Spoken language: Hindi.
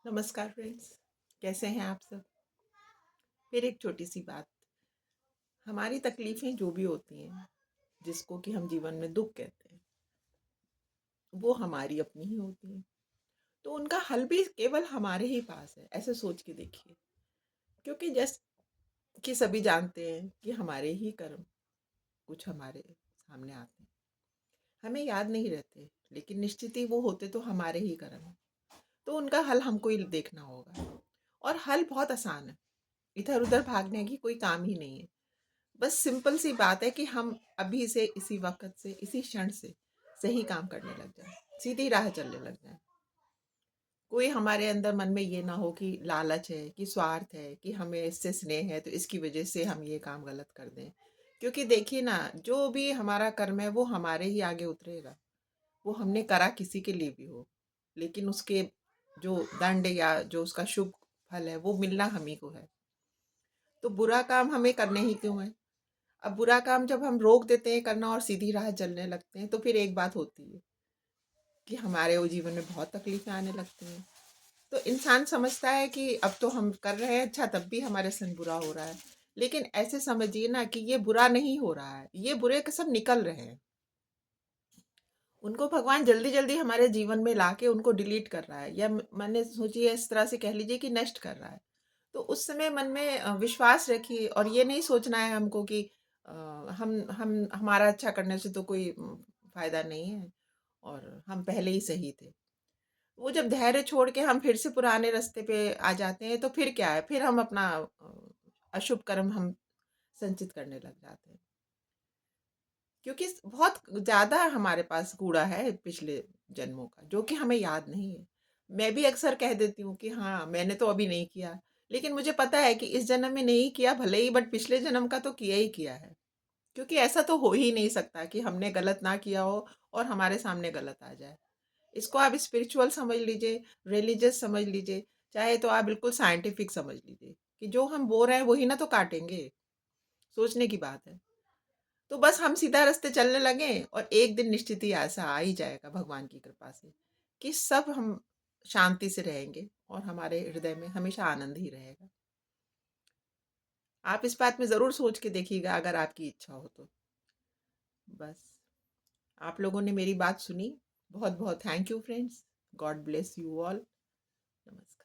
नमस्कार फ्रेंड्स। कैसे हैं आप सब? फिर एक छोटी सी बात। हमारी तकलीफ़ें जो भी होती हैं, जिसको कि हम जीवन में दुख कहते हैं, वो हमारी अपनी ही होती हैं। तो उनका हल भी केवल हमारे ही पास है, ऐसे सोच के देखिए। क्योंकि जैसे कि सभी जानते हैं कि हमारे ही कर्म कुछ हमारे सामने आते हैं। हमें याद नहीं रहते, लेकिन निश्चित ही वो होते तो हमारे ही कर्म हैं। तो उनका हल हमको ही देखना होगा। और हल बहुत आसान है। इधर-उधर भागने की कोई काम ही नहीं है। बस सिंपल सी बात है कि हम अभी से इसी वक़्त से इसी क्षण से सही काम करने लग जाएँ, सीधी राह चलने लग जाएँ। कोई हमारे अंदर मन में ये ना हो कि लालच है, कि स्वार्थ है, कि हमें इससे स्नेह है तो इसकी वज़ह से हम ये काम गलत कर दें। क्योंकि देखिए ना, जो भी हमारा कर्म है वो हमारे ही आगे उतरेगा। वो हमने करा किसी के लिए भी हो, लेकिन उसके जो दंड या जो उसका शुभ फल है वो मिलना हम ही को है। तो बुरा काम हमें करने ही क्यों है? अब बुरा काम जब हम रोक देते हैं करना और सीधी राह चलने लगते हैं तो फिर एक बात होती है कि हमारे वो जीवन में बहुत तकलीफें आने लगती हैं। तो इंसान समझता है कि अब तो हम कर रहे हैं अच्छा, तब भी हमारे संग बुरा हो रहा है। लेकिन ऐसे समझिए ना कि ये बुरा नहीं हो रहा है, ये बुरे के सब निकल रहे हैं। उनको भगवान जल्दी जल्दी हमारे जीवन में लाके उनको डिलीट कर रहा है, या मैंने सोचिए इस तरह से कह लीजिए कि नष्ट कर रहा है। तो उस समय मन में विश्वास रखिए और ये नहीं सोचना है हमको कि अ, हम हमारा अच्छा करने से तो कोई फायदा नहीं है और हम पहले ही सही थे। वो जब धैर्य छोड़ के हम फिर से पुराने रास्ते पे आ जाते हैं तो फिर क्या है, फिर हम अपना अशुभ कर्म हम संचित करने लग जाते हैं। क्योंकि बहुत ज़्यादा हमारे पास कूड़ा है पिछले जन्मों का, जो कि हमें याद नहीं है। मैं भी अक्सर कह देती हूँ कि हाँ, मैंने तो अभी नहीं किया, लेकिन मुझे पता है कि इस जन्म में नहीं किया भले ही, बट पिछले जन्म का तो किया ही किया है। क्योंकि ऐसा तो हो ही नहीं सकता कि हमने गलत ना किया हो और हमारे सामने गलत आ जाए। इसको आप स्पिरिचुअल समझ लीजिए, रिलीजियस समझ लीजिए, चाहे तो आप बिल्कुल साइंटिफिक समझ लीजिए कि जो हम बो रहे हैं वही ना तो काटेंगे। सोचने की बात है। तो बस हम सीधा रास्ते चलने लगे और एक दिन निश्चित ही ऐसा आ ही जाएगा भगवान की कृपा से कि सब हम शांति से रहेंगे और हमारे हृदय में हमेशा आनंद ही रहेगा। आप इस बात में ज़रूर सोच के देखिएगा अगर आपकी इच्छा हो तो। बस, आप लोगों ने मेरी बात सुनी। बहुत बहुत thank you friends. God bless you all. नमस्कार।